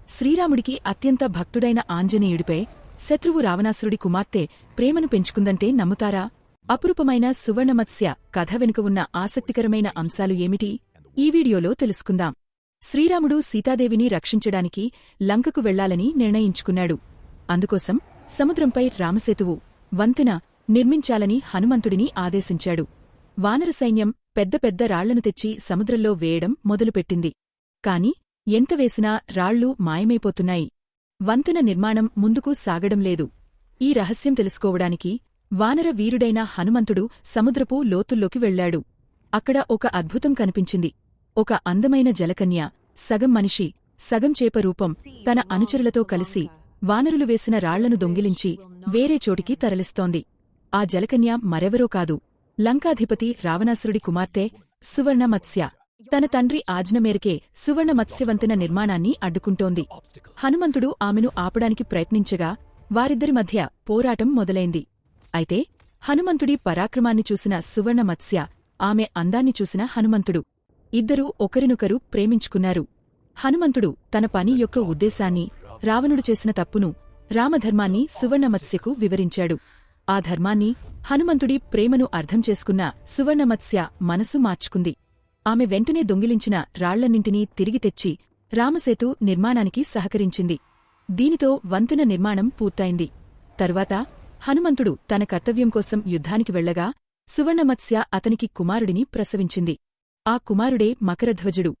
శ్రీరాముడికి అత్యంత భక్తుడైన ఆంజనేయుడిపై శత్రువు రావణాసురుడి కుమార్తె ప్రేమను పెంచుకుందంటే నమ్ముతారా? అపురూపమైన సువర్ణమత్స్య కథ వెనుక ఉన్న ఆసక్తికరమైన అంశాలు ఏమిటి? ఈ వీడియోలో తెలుసుకుందాం. శ్రీరాముడు సీతాదేవిని రక్షించడానికి లంకకు వెళ్లాలని నిర్ణయించుకున్నాడు. అందుకోసం సముద్రంపై రామసేతువు, వంతెన నిర్మించాలని హనుమంతుడిని ఆదేశించాడు. వానర సైన్యం పెద్ద పెద్ద రాళ్లను తెచ్చి సముద్రంలో వేయడం మొదలుపెట్టింది. కాని ఎంత వేసినా రాళ్లు మాయమైపోతున్నాయి. వంతెన నిర్మాణం ముందుకు సాగడం లేదు. ఈ రహస్యం తెలుసుకోవడానికి వానర వీరుడైన హనుమంతుడు సముద్రపు లోతుల్లోకి వెళ్లాడు. అక్కడ ఒక అద్భుతం కనిపించింది. ఒక అందమైన జలకన్య, సగం మనిషి, సగం చేప రూపం తన అనుచరులతో కలిసి వానరులు వేసిన రాళ్లను దొంగిలించి వేరే చోటికి తరలిస్తోంది. ఆ జలకన్య మరెవరో కాదు, లంకాధిపతి రావణాసురుడి కుమార్తె సువర్ణమత్స్య. తన తండ్రి ఆజ్ఞ మేరకే సువర్ణమత్స్యవంతెన నిర్మాణాన్ని అడ్డుకుంటోంది. హనుమంతుడు ఆమెను ఆపడానికి ప్రయత్నించగా వారిద్దరి మధ్య పోరాటం మొదలైంది. అయితే హనుమంతుడి పరాక్రమాన్ని చూసిన సువర్ణమత్స్య, ఆమె అందాన్ని చూసిన హనుమంతుడు ఇద్దరూ ఒకరినొకరు ప్రేమించుకున్నారు. హనుమంతుడు తన పని యొక్క ఉద్దేశాన్ని, రావణుడు చేసిన తప్పును, రామధర్మాన్ని సువర్ణమత్స్యకు వివరించాడు. ఆ ధర్మాన్ని, హనుమంతుడి ప్రేమను అర్థం చేసుకున్న సువర్ణమత్స్య మనసు మార్చుకుంది. ఆమె వెంటనే దొంగిలించిన రాళ్లన్నింటినీ తిరిగి తెచ్చి రామసేతు నిర్మాణానికి సహకరించింది. దీనితో వంతెన నిర్మాణం పూర్తయింది. తరువాత హనుమంతుడు తన కర్తవ్యం కోసం యుద్ధానికి వెళ్లగా సువర్ణమత్స్య అతనికి కుమారుడిని ప్రసవించింది. ఆ కుమారుడే మకరధ్వజుడు.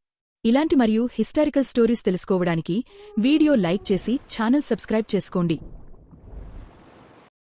ఇలాంటి మరియు హిస్టారికల్ స్టోరీస్ తెలుసుకోవడానికి వీడియో లైక్ చేసి ఛానల్ సబ్స్క్రైబ్ చేసుకోండి.